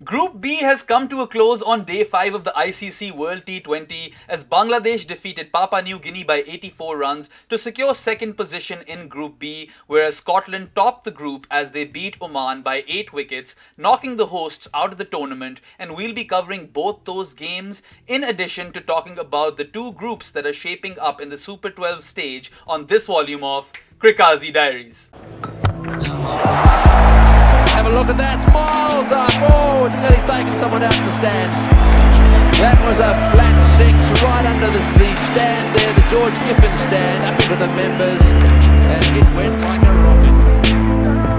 Group B has come to a close on day 5 of the ICC World T20 as Bangladesh defeated Papua New Guinea by 84 runs to secure second position in Group B, whereas Scotland topped the group as they beat Oman by 8 wickets, knocking the hosts out of the tournament, and we'll be covering both those games in addition to talking about the two groups that are shaping up in the Super 12 stage on this volume of CRIQAZI Diaries. Have a look at that, miles up, oh, it's nearly taken someone out the stands. That was a flat six right under the stand there, the George Giffen stand, up into the members, and it went like a rocket.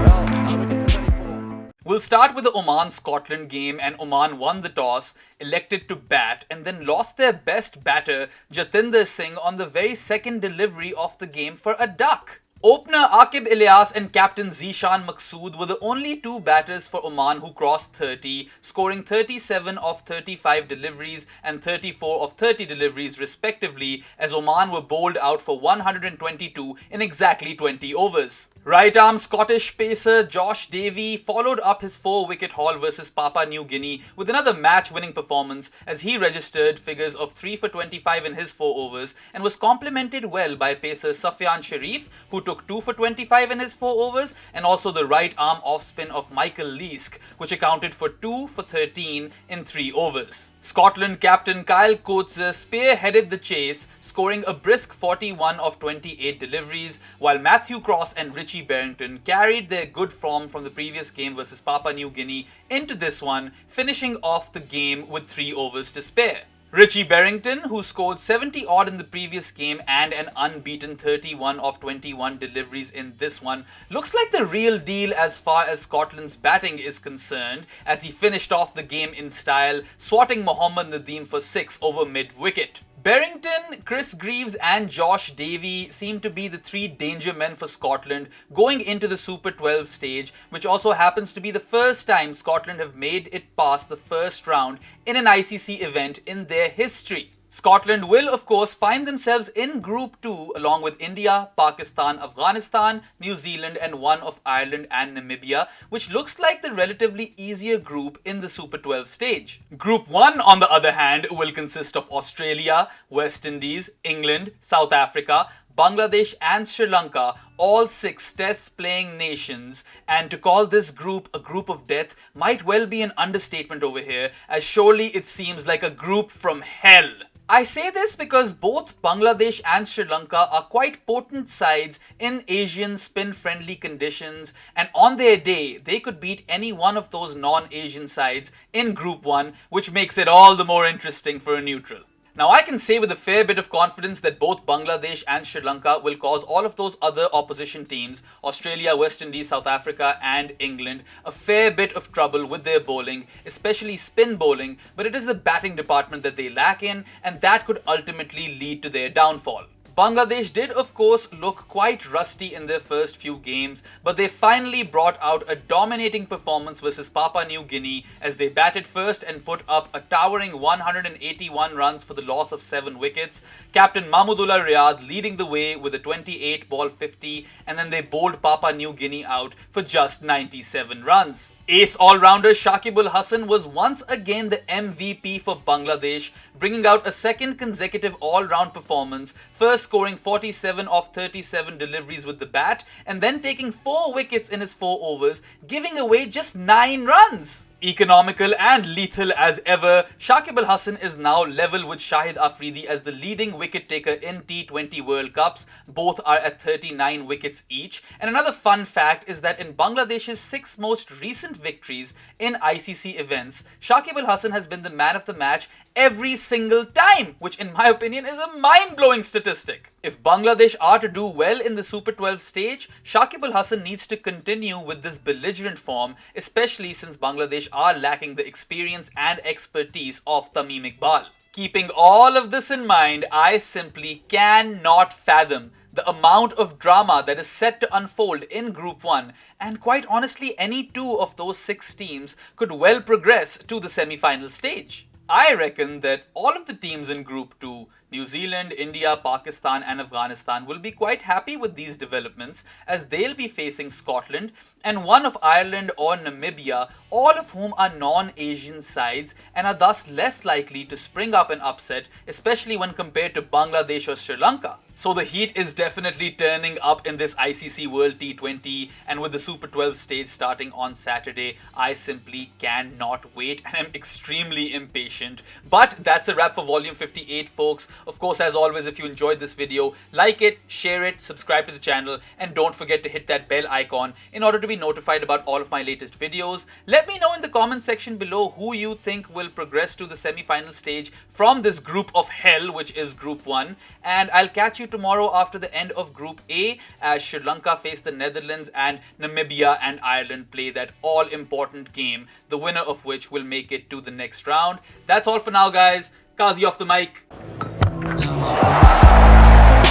Well, we get to 24. We'll start with the Oman-Scotland game, and Oman won the toss, elected to bat, and then lost their best batter, Jatinder Singh, on the very second delivery of the game for a duck. Opener Aqib Ilyas and captain Zishan Maqsood were the only two batters for Oman who crossed 30, scoring 37 of 35 deliveries and 34 of 30 deliveries respectively, as Oman were bowled out for 122 in exactly 20 overs. Right-arm Scottish pacer Josh Davey followed up his 4-wicket haul versus Papua New Guinea with another match-winning performance as he registered figures of 3 for 25 in his 4 overs and was complemented well by pacer Safyan Sharif, who took 2 for 25 in his 4 overs, and also the right-arm off-spin of Michael Leask, which accounted for 2 for 13 in 3 overs. Scotland captain Kyle Coates spearheaded the chase, scoring a brisk 41 of 28 deliveries, while Matthew Cross and Richie Berrington carried their good form from the previous game versus Papua New Guinea into this one, finishing off the game with 3 overs to spare. Richie Berrington, who scored 70-odd in the previous game and an unbeaten 31 of 21 deliveries in this one, looks like the real deal as far as Scotland's batting is concerned, as he finished off the game in style, swatting Mohammad Nadeem for 6 over mid-wicket. Berrington, Chris Greaves and Josh Davey seem to be the 3 danger men for Scotland going into the Super 12 stage, which also happens to be the first time Scotland have made it past the first round in an ICC event in their history. Scotland will, of course, find themselves in Group 2 along with India, Pakistan, Afghanistan, New Zealand and one of Ireland and Namibia, which looks like the relatively easier group in the Super 12 stage. Group 1, on the other hand, will consist of Australia, West Indies, England, South Africa, Bangladesh and Sri Lanka, all 6 test-playing nations, and to call this group a group of death might well be an understatement over here, as surely it seems like a group from hell. I say this because both Bangladesh and Sri Lanka are quite potent sides in Asian spin-friendly conditions, and on their day, they could beat any one of those non-Asian sides in Group 1, which makes it all the more interesting for a neutral. Now, I can say with a fair bit of confidence that both Bangladesh and Sri Lanka will cause all of those other opposition teams, Australia, West Indies, South Africa and England, a fair bit of trouble with their bowling, especially spin bowling, but it is the batting department that they lack in, and that could ultimately lead to their downfall. Bangladesh did, of course, look quite rusty in their first few games, but they finally brought out a dominating performance versus Papua New Guinea as they batted first and put up a towering 181 runs for the loss of 7 wickets. Captain Mahmudullah Riyad leading the way with a 28-ball 50, and then they bowled Papua New Guinea out for just 97 runs. Ace all-rounder Shakib Al Hasan was once again the MVP for Bangladesh, bringing out a second consecutive all-round performance, first scoring 47 of 37 deliveries with the bat, and then taking 4 wickets in his 4 overs, giving away just 9 runs. Economical and lethal as ever, Shakib Al Hasan is now level with Shahid Afridi as the leading wicket taker in T20 World Cups. Both are at 39 wickets each. And another fun fact is that in Bangladesh's 6 most recent victories in ICC events, Shakib Al Hasan has been the man of the match every single time, which in my opinion is a mind-blowing statistic. If Bangladesh are to do well in the Super 12 stage, Shakib Al Hasan needs to continue with this belligerent form, especially since Bangladesh are lacking the experience and expertise of Tamim Iqbal. Keeping all of this in mind, I simply cannot fathom the amount of drama that is set to unfold in Group 1, and quite honestly, any 2 of those 6 teams could well progress to the semi-final stage. I reckon that all of the teams in Group 2 New Zealand, India, Pakistan and Afghanistan will be quite happy with these developments as they'll be facing Scotland and one of Ireland or Namibia, all of whom are non-Asian sides and are thus less likely to spring up an upset, especially when compared to Bangladesh or Sri Lanka. So the heat is definitely turning up in this ICC World T20, and with the Super 12 stage starting on Saturday, I simply cannot wait and I'm extremely impatient. But that's a wrap for Volume 58, folks. Of course, as always, if you enjoyed this video, like it, share it, subscribe to the channel, and don't forget to hit that bell icon in order to be notified about all of my latest videos. Let me know in the comment section below who you think will progress to the semi-final stage from this group of hell, which is Group 1, and I'll catch you tomorrow after the end of Group A as Sri Lanka face the Netherlands and Namibia and Ireland play that all-important game, the winner of which will make it to the next round. That's all for now, guys. Kazi off the mic.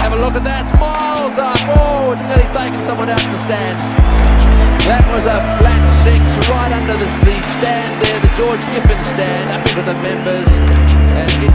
Have a look at that, Smiles up, oh, it's nearly taken someone out of the stands. That was a flat six right under the stand there, the George Giffen stand, up into the members. And